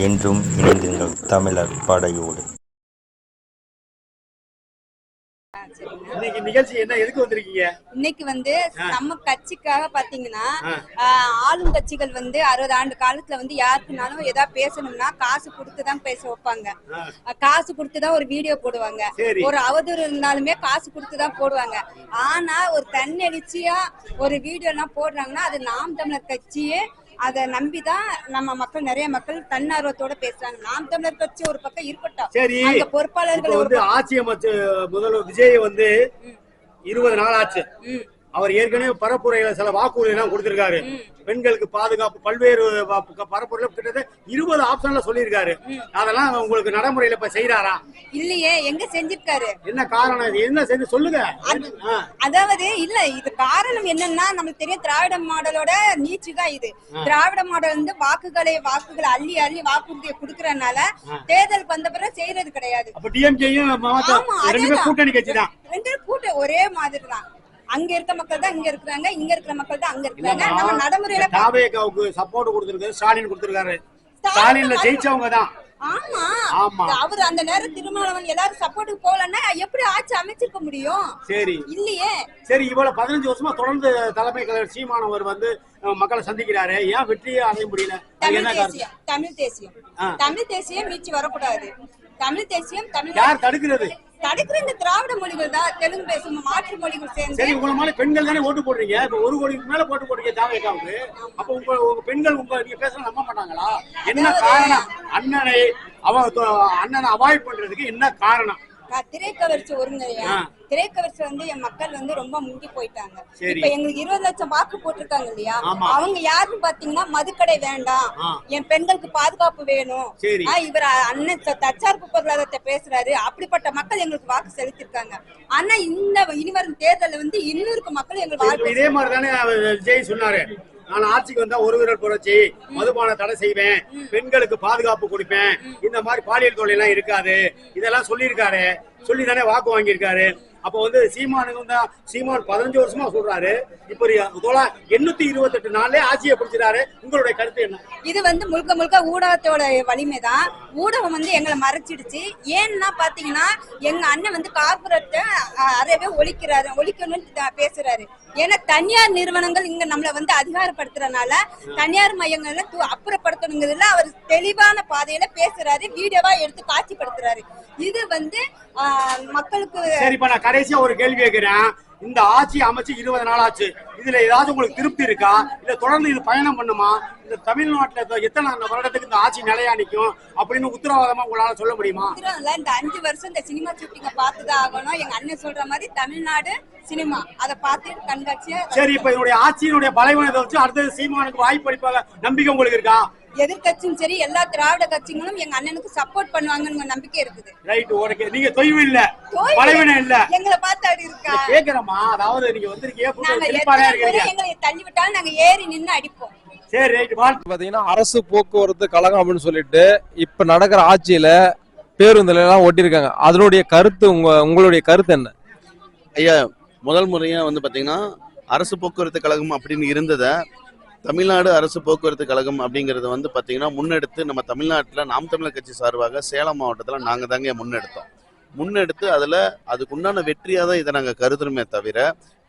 என்றும் இணைந்திருங்கள் தமிழர் படையோடு. இன்னைக்கு நிகழ்ச்சி என்ன, எதுக்கு வந்திருக்கீங்க? இன்னைக்கு நம்ம கட்சிக்காக பாத்தீங்கன்னா ஆளும் கட்சிகள் 60 ஆண்டு காலத்துல யாருக்குனாலும் ஏதாவது பேசணும்னா காசு கொடுத்துதான் பேச வைப்பாங்க. காசு கொடுத்துதான் ஒரு வீடியோ போடுவாங்க. ஒரு அவதூறு இருந்தாலுமே காசு கொடுத்துதான் போடுவாங்க. ஆனா ஒரு தன்னெழுச்சியா ஒரு வீடியோ எல்லாம் போடுறாங்கன்னா அது நாம் தமிழர் கட்சியே அதை நம்பிதான் நம்ம மக்கள், நிறைய மக்கள் தன்னார்வத்தோட பேசுறாங்க. நாம் தமிழர் கட்சி ஒரு பக்கம் இருக்கட்டும், அந்த பொறுப்பாளர்கள் ஆட்சி அமைச்ச முதல்வர் விஜய் 20 நாள் ஆச்சு. அவர் ஏற்கனவே பரப்புரையில சில வாக்குறுதி எல்லாம் கொடுத்திருக்காரு. பெண்களுக்கு பாதுகாப்பு, பல்வேறு பரப்புரையில கிட்டத்தட்ட 20 ஆப்ஷன்ல சொல்லியிருக்காரு. அதெல்லாம் உங்களுக்கு நடைமுறையில இப்ப செய்யறாரா? இல்லையே, எங்க செஞ்சிருக்காரு? என்ன காரணம், என்ன செஞ்சு சொல்லுங்க. அதாவது இல்ல, இது காரணம் என்னன்னா நமக்கு தெரியும், திராவிட மாடலோட நீச்சு தான் இது. திராவிட மாடல் வாக்குகளை அள்ளி அள்ளி வாக்குறுதியை கொடுக்கறதுனால தேர்தல் வந்த பிறகு செய்யறது கிடையாது. கூட்டணி கட்சி தான், ஒரே மாதிரி தான். அங்க இருக்க மக்கள் தான் இங்க இருக்கிறாங்க, இங்க இருக்கிற மக்கள் தான் அங்க இருக்கிறாங்க. நம்ம நடைமுறையில சப்போர்ட் கொடுத்திருக்காரு, ஸ்டாலின் கொடுத்திருக்காரு. ஸ்டாலின்ல ஜெயிச்சவங்க தான். ஆமா, அவர் அந்த நேரம் திருமாவளவன் எல்லாரும் சப்போர்ட்டுக்கு போகலன்னா எப்படி ஆட்சி அமைச்சிருக்க முடியும்? சரி இல்லையே. சரி, இவ்வளவு 15 வருஷமா தொடர்ந்து தலைமை கழக சீமானவர் மக்களை சந்திக்கிறாரு, ஏன் வெற்றியே அடைய முடியல? தமிழ் தேசியம் மீட்சி வரக்கூடாது. தமிழ் தேசியம் யார் தடுக்கிறது? தடுக்கிற இந்த திராவிட மொழிகள் தான், தெலுங்கு பேசும் மாற்று மொழிகள் சேர்ந்து. சரி, உங்களை மாதிரி பெண்கள் தானே ஓட்டு போடுறீங்க. இப்ப 1 கோடிக்கு மேல போட்டு போடுறீங்க தாவேக்காவுக்கு. அப்ப உங்க பெண்கள் நீங்க பேச நம்ப மாட்டாங்களா? என்ன காரணம்? அண்ணனை அவாய்ட் பண்றதுக்கு என்ன காரணம்? திரைக்கவர்ச்சி ஒருங்கறையா, திரைக்கவர்ச்சி என் மக்கள் ரொம்ப முங்கி போயிட்டாங்க. இப்ப எங்களுக்கு 20 லட்சம் வாக்கு போட்டிருக்காங்க இல்லையா, அவங்க யாருன்னு பாத்தீங்கன்னா மதுக்கடை வேண்டாம், என் பெண்களுக்கு பாதுகாப்பு வேணும், இவர் அண்ணன் தற்சார்பு பொருளாதாரத்தை பேசுறாரு, அப்படிப்பட்ட மக்கள் எங்களுக்கு வாக்கு செலுத்திருக்காங்க. ஆனா இந்த இனிவரும் தேர்தல் 200 மக்கள் எங்களுக்கு இதே மாதிரிதானே விஜய் சொன்னாரு, நான் ஆட்சிக்கு வந்தா ஒரு வீரர் புரட்சி, மதுபான தடை செய்வேன், பெண்களுக்கு பாதுகாப்பு கொடுப்பேன், இந்த மாதிரி பாலியல் தொழில் எல்லாம் இருக்காது, இதெல்லாம் சொல்லியிருக்காரு. சொல்லிதானே வாக்கு வாங்கியிருக்காரு. அப்ப சீமானுக்கு சீமான் 15 வருஷமா சொல்றாரு, இப்ப 828 நாள்ல ஆட்சியை பிடிச்சிட்டாரு. உங்களுடைய கருத்து என்ன? இது முழுக்க முழுக்க ஊடகத்தோட வலிமைதான். ஊடகம் எங்களை மறைச்சிடுச்சு. ஏன்னா பாத்தீங்கன்னா எங்க அண்ணன் கார்பரேட்டை அறவே ஒழிக்கணும்னு பேசுறாரு. ஏன்னா தனியார் நிறுவனங்கள் இங்க நம்மள அதிகாரப்படுத்துறதுனால தனியார் மையங்கள்ல அப்புறப்படுத்தணுங்கிறதுல அவர் தெளிவான பாதையில பேசுறாரு, வீடியோவா எடுத்து காட்சிப்படுத்துறாரு. இது மக்களுக்கு. சரிப்பா, நான் கடைசியா ஒரு கேள்வி கேட்கிறேன். இந்த ஆட்சி அமைச்சு 20 நாள் ஆச்சு. இதுல ஏதாவது உங்களுக்கு திருப்தி இருக்கா? இல்ல தொடர்ந்து இது பயணம் பண்ணுமா? இந்த தமிழ்நாட்டுல எத்தனை வருடத்துக்கு இந்த ஆட்சி நிலையா நிக்கும் அப்படின்னு உத்தரவாதமா உங்களால சொல்ல முடியுமா? இந்த 5 வருஷம் இந்த சினிமா ஷூட்டிங்க பார்த்துதான் ஆகணும். எங்க அண்ணன் சொல்ற மாதிரி தமிழ்நாடு சினிமா அதை பார்த்து கண்காட்சியா. சரி, இப்ப என்னுடைய ஆட்சியினுடைய பலவீனத்தை வச்சு அடுத்தது சீமானுக்கு வாய்ப்பு அளிப்பாங்க நம்பிக்கை உங்களுக்கு இருக்கா? எதிர்கட்சியும் சரி, எல்லா திராவிட கட்சிகளும் எங்க அண்ணனுக்கு சப்போர்ட் பண்ணுவாங்கன்னு நம்பிக்கை இருக்குது. Right, okay. நீங்க தொய்வு இல்ல, பலவீனம் இல்ல, எங்களை பார்த்து அப்படி இருக்கா கேக்குறமா? அதாவது நீங்க வந்திருக்கீங்க, எங்களை தள்ளி விட்டாலும் நாங்க ஏறி நின்னு அடிப்போம். சரி, ரைட். பாத்தீங்கன்னா அரசு போக்குவரத்து கழகம் அப்படின்னு சொல்லிட்டு இப்ப நடக்கிற ஆட்சியில பேருந்துல எல்லாம் ஓட்டிருக்காங்க. அதனுடைய கருத்து, உங்களுடைய கருத்து என்ன? ஐயா, முதல் முறையா பாத்தீங்கன்னா அரசு போக்குவரத்து கழகம் அப்படின்னு இருந்ததை தமிழ்நாடு அரசு போக்குவரத்து கழகம் அப்படிங்கிறது பார்த்தீங்கன்னா முன்னெடுத்து நம்ம தமிழ்நாட்டில் நாம் தமிழர் கட்சி சார்பாக சேலம் மாவட்டத்தில் நாங்கள் தாங்க முன்னெடுத்து அதில் அதுக்குண்டான வெற்றியாக தான் இதை நாங்கள் கருதுறோமே தவிர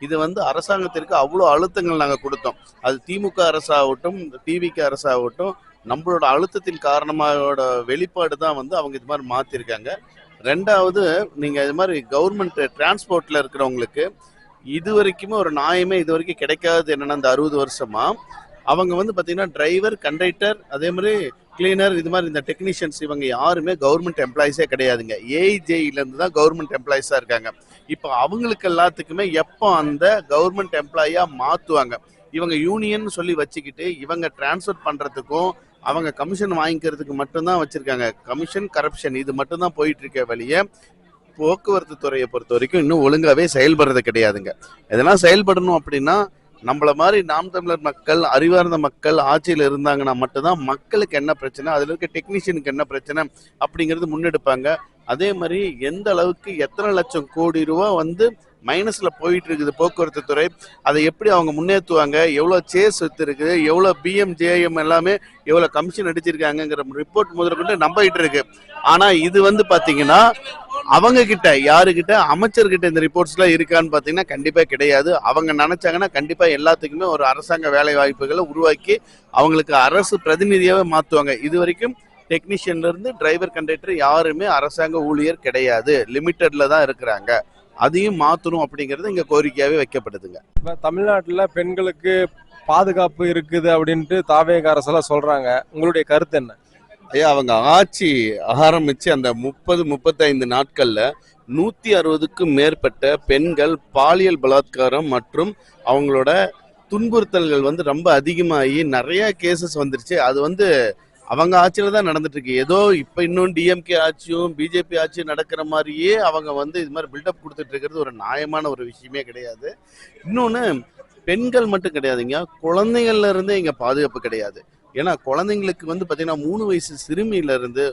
இது அரசாங்கத்திற்கு அவ்வளோ அழுத்தங்கள் நாங்கள் கொடுத்தோம். அது திமுக அரசாகட்டும், டிவிக்கு அரசாகட்டும், நம்மளோட அழுத்தத்தின் காரணமாகோட வெளிப்பாடு தான் அவங்க இது மாதிரி மாற்றிருக்காங்க. ரெண்டாவது, நீங்கள் இது மாதிரி கவர்மெண்ட் டிரான்ஸ்போர்ட்டில் இருக்கிறவங்களுக்கு இது வரைக்குமே ஒரு நியாயமே இது வரைக்கும் கிடைக்காது. என்னென்னா இந்த 60 வருஷமா அவங்க பார்த்தீங்கன்னா டிரைவர், கண்டக்டர், அதே மாதிரி கிளீனர், இது மாதிரி இந்த டெக்னீஷியன்ஸ் இவங்க யாருமே கவர்மெண்ட் எம்ப்ளாயிஸே கிடையாதுங்க. ஏஐஜேஇலேருந்து தான் கவர்மெண்ட் எம்ப்ளாயிஸாக இருக்காங்க. இப்போ அவங்களுக்கு எல்லாத்துக்குமே எப்போ அந்த கவர்மெண்ட் எம்ப்ளாயியாக மாற்றுவாங்க? இவங்க யூனியன் சொல்லி வச்சுக்கிட்டு இவங்க டிரான்ஸ்ஃபர் பண்ணுறதுக்கும் அவங்க கமிஷன் வாங்கிக்கிறதுக்கு மட்டும்தான் வச்சுருக்காங்க. கமிஷன், கரப்ஷன் இது மட்டும்தான் போயிட்டுருக்க வழியே போக்குவரத்து துறையை பொறுத்த வரைக்கும் இன்னும் ஒழுங்காகவே செயல்படுறது கிடையாதுங்க. இதெல்லாம் செயல்படணும் அப்படின்னா நம்மள மாதிரி நாம் தமிழர் மக்கள், அறிவார்ந்த மக்கள் ஆட்சியில் இருந்தாங்கன்னா மட்டும்தான் மக்களுக்கு என்ன பிரச்சனை, அதில் இருக்க டெக்னீஷியனுக்கு என்ன பிரச்சனை அப்படிங்கிறது முன்னெடுப்பாங்க. அதே மாதிரி எந்த அளவுக்கு எத்தனை லட்சம் கோடி ரூபா மைனஸ்ல போயிட்டு இருக்குது போக்குவரத்து துறை. அதை எப்படி அவங்க முன்னேற்றுவாங்க, எவ்வளோ சேஸ் இருக்குது, எவ்வளோ பிஎம்ஜேஎம் எல்லாமே எவ்வளோ கமிஷன் அடிச்சிருக்காங்கிற ரிப்போர்ட் முதற்கொண்டு நம்பிட்டு இருக்கு. ஆனா இது பாத்தீங்கன்னா அவங்க கிட்ட யாருக்கிட்ட அமைச்சர்கிட்ட இந்த ரிப்போர்ட்ஸ்லாம் இருக்கான்னு பாத்தீங்கன்னா கண்டிப்பா கிடையாது. அவங்க நினைச்சாங்கன்னா கண்டிப்பா எல்லாத்துக்குமே ஒரு அரசாங்க வேலை வாய்ப்புகளை உருவாக்கி அவங்களுக்கு அரசு பிரதிநிதியாவே மாத்துவாங்க. இது வரைக்கும் டெக்னீஷியன்ல இருந்து டிரைவர் கண்டக்டர் யாருமே அரசாங்க ஊழியர் கிடையாது, லிமிட்டட்ல தான் இருக்கிறாங்க. அதையும் மாத்தணும் அப்படிங்கிறது இங்க கோரிக்கையாவே வைக்கப்படுதுங்க. இப்ப தமிழ்நாட்டுல பெண்களுக்கு பாதுகாப்பு இருக்குது அப்படின்ட்டு தாவேக அரசெல்லாம் சொல்றாங்க, உங்களுடைய கருத்து என்ன? ஐயா, அவங்க ஆட்சி ஆரம்பிச்சு அந்த 30-35 நாட்கள்ல 160க்கும் மேற்பட்ட பெண்கள் பாலியல் பலாத்காரம் மற்றும் அவங்களோட துன்புறுத்தல்கள் ரொம்ப அதிகமாகி நிறைய கேசஸ் வந்துருச்சு. அது அவங்க ஆட்சியில தான் நடந்துட்டு இருக்கு. ஏதோ இப்ப இன்னும் டிஎம்கே ஆட்சியும் பிஜேபி ஆட்சியும் நடக்கிற மாதிரியே அவங்க இது மாதிரி பில்டப் கொடுத்துட்டு இருக்கிறது ஒரு நியாயமான ஒரு விஷயமே கிடையாது. இன்னொன்னு, பெண்கள் மட்டும் கிடையாதுங்க, குழந்தைகள்ல இருந்தே இங்க பாதுகாப்பு கிடையாது. ஏன்னா குழந்தைங்களுக்கு பாத்தீங்கன்னா 3 வயசு சிறுமியில இருந்து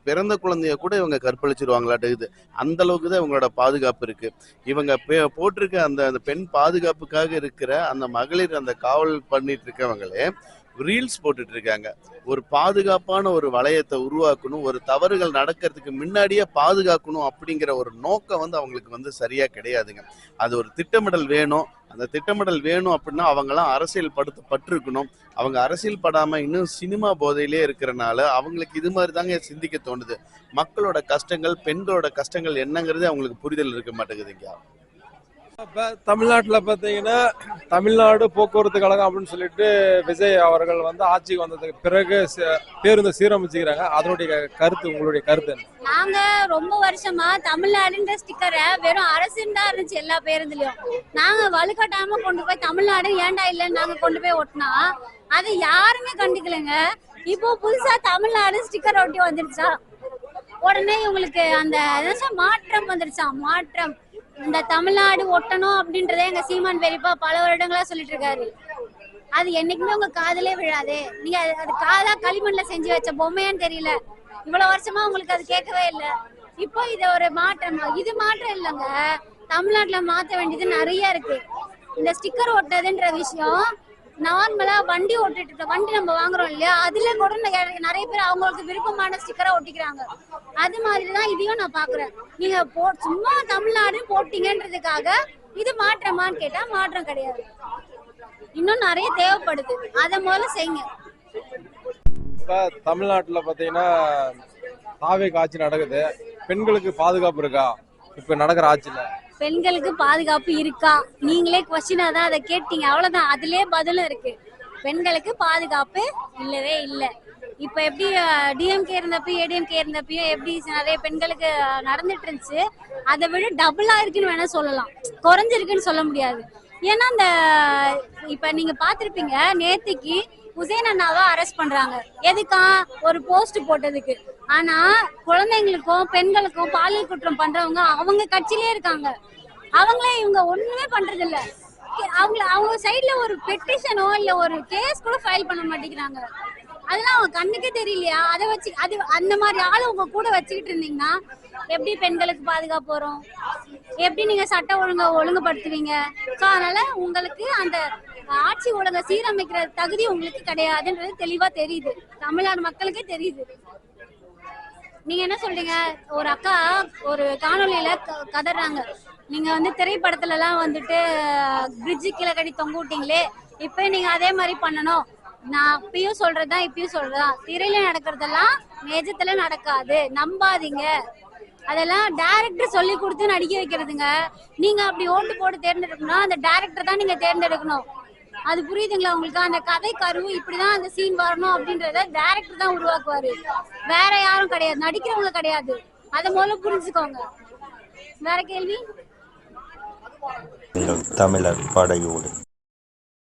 பிறந்த குழந்தைய கூட இவங்க கற்பழிச்சிருவாங்களாட்டு. அந்த அளவுக்கு தான் இவங்களோட பாதுகாப்பு இருக்கு. இவங்க போட்டிருக்க அந்த பெண் பாதுகாப்புக்காக இருக்கிற அந்த மகளிர் அந்த காவல் பண்ணிட்டு இருக்கவங்களே ரீல்ஸ் போட்டுட்டு இருக்காங்க. ஒரு பாதுகாப்பான ஒரு வளையத்தை உருவாக்கணும், ஒரு தவறுகள் நடக்கிறதுக்கு முன்னாடியே பாதுகாக்கணும் அப்படிங்கிற ஒரு நோக்கம் அவங்களுக்கு சரியா கிடையாதுங்க. அது ஒரு திட்டமிடல் வேணும். அந்த திட்டமிடல் வேணும் அப்படின்னா அவங்கெல்லாம் அரசியல் பட்டிருக்கணும். அவங்க அரசியல் படாம இன்னும் சினிமா போதையிலே இருக்கிறனால அவங்களுக்கு இது மாதிரி தாங்க சிந்திக்க தோணுது. மக்களோட கஷ்டங்கள், பெண்களோட கஷ்டங்கள் என்னங்கிறது அவங்களுக்கு புரிதல் இருக்க மாட்டேங்குதுங்க. இப்ப தமிழ்நாட்டுல பாத்தீங்கன்னா தமிழ்நாடு போக்குவரத்து கழகம் அப்படின்னு சொல்லிட்டு விஜய் அவர்கள் ஆட்சிக்கு வந்ததுக்கு பிறகு பேருந்து சீரமைச்சுக்கிறாங்க. அதனுடைய கருத்து, உங்களுடைய கருத்து என்ன? நாங்க ரொம்ப வருஷமா தமிழ்நாடுன்ற ஸ்டிக்கரை வெறும் அரசுன்னு தான் இருந்துச்சு எல்லா பேருந்துலயும். நாங்க வலுக்கட்டாம கொண்டு போய் தமிழ்நாடு ஏண்டா இல்லைன்னு நாங்க கொண்டு போய் ஒட்டினா அதை யாருமே கண்டுக்கலைங்க. இப்போ புதுசா தமிழ்நாடு ஸ்டிக்கர் ஒட்டி வந்துருச்சா, உடனே இவங்களுக்கு அந்த மாற்றம் வந்துருச்சா. மாற்றம் இந்த தமிழ்நாடு ஒட்டணும் அப்படின்றதே எங்க சீமான் பெரியப்பா பல வருடங்களா சொல்லிட்டு இருக்காரு. அது என்னைக்குமே உங்க காதலே விழாது. நீங்க அது காதா களிமண்ல செஞ்சு வச்ச பொம்மையான்னு தெரியல, இவ்வளவு வருஷமா உங்களுக்கு அது கேட்கவே இல்லை. இப்போ இது ஒரு மாற்றம். இது மாற்றம் இல்லைங்க, தமிழ்நாட்டுல மாத்த வேண்டியது நிறைய இருக்கு. இந்த ஸ்டிக்கர் ஒட்டதுன்ற விஷயம் நார்மலா வண்டி நம்ம வாங்குறோம் இல்லையா, அதுல கூட நிறைய பேர் அவங்களுக்கு விருப்பமான ஸ்டிக்கரா ஒட்டிக்கிறாங்க. அது மாதிரிதான் இதையும் நான் பாக்குறேன். நீங்க சும்மா தமிழ்நாடு போட்டீங்கன்றதுக்காக இது மாற்றமான்னு கேட்டா மாற்றம் கிடையாது. இன்னும் நிறைய தேவைப்படுது, அதை முதல்ல செய்யுங்க. இப்ப தமிழ்நாட்டுல பாத்தீங்கன்னா தாவேக ஆட்சி நடக்குது, பெண்களுக்கு பாதுகாப்பு இருக்கா இப்ப நடக்கிற ஆட்சியில? பெண்களுக்கு பாதுகாப்பு இருக்கா நீங்களே கொஸ்டினா தான் அதை கேட்டீங்க, அவ்வளவுதான். அதுலயே பதிலும் இருக்கு. பெண்களுக்கு பாதுகாப்பு இல்லவே இல்லை. இப்ப எப்படி டிஎம்கே இருந்தப்பயும் ஏடிஎம்கே இருந்தப்பயும் எப்படி நிறைய பெண்களுக்கு நடந்துட்டு இருந்துச்சு, அதை விட டபுளா இருக்குன்னு வேணா சொல்லலாம், குறைஞ்சிருக்குன்னு சொல்ல முடியாது. ஏன்னா இந்த இப்ப நீங்க பாத்திருப்பீங்க, நேத்திக்கு உசேன் அண்ணாவை அரெஸ்ட் பண்றாங்க. எதுக்கா? ஒரு போஸ்ட் போட்டதுக்கு. ஆனா குழந்தைங்களுக்கும் பெண்களுக்கும் பாலியல் குற்றம் பண்றவங்க அவங்க கட்சியிலே இருக்காங்க. அவங்களே இவங்க ஒண்ணுமே பண்றது இல்ல. அவங்க சைட்ல ஒரு பெட்டிஷனோ இல்ல ஒரு கேஸ் கூட ஃபைல் பண்ண மாட்டேங்கிறாங்க. அதெல்லாம் அவங்க கண்ணுக்கே தெரியலையா? அதை வச்சு அந்த மாதிரி ஆளு உங்க கூட வச்சுக்கிட்டு இருந்தீங்கன்னா எப்படி பெண்களுக்கு பாதுகாப்பு வரும்? எப்படி நீங்க சட்ட ஒழுங்குபடுத்துவீங்க? ஸோ அதனால உங்களுக்கு அந்த ஆட்சி ஒழுங்கை சீரமைக்கிற தகுதி உங்களுக்கு கிடையாதுன்றது தெளிவா தெரியுது, தமிழ்நாடு மக்களுக்கே தெரியுது. நீங்க என்ன சொல்றீங்க? ஒரு அக்கா ஒரு காணொலியில கதறாங்க, நீங்க திரைப்படத்துல எல்லாம் பிரிட்ஜு கீழே கட்டி தொங்க விட்டீங்களே, இப்ப நீங்க அதே மாதிரி பண்ணணும். நான் அப்பயும் சொல்றதுதான் இப்பயும் சொல்றதுதான், திரையில நடக்கிறதெல்லாம் நிஜத்துல நடக்காது, நம்பாதீங்க. அதெல்லாம் டைரக்டர் சொல்லி கொடுத்து நடிக்க வைக்கிறதுங்க. நீங்க அப்படி ஓட்டு போட்டு தேர்ந்தெடுக்கணும், அந்த டைரக்டர் தான் நீங்க தேர்ந்தெடுக்கணும். அது புரியுதுங்களா உங்களுக்கு? அந்த கதை கருவு இப்படிதான் அந்த சீன் வரணும் அப்படின்றத டைரக்டர் தான் உருவாக்குவாரு, வேற யாரும் கிடையாது, நடிக்கிறவங்க கிடையாது. அதை முதல்ல புரிஞ்சுக்கோங்க. வேற கேள்வி? தமிழர் படையோடு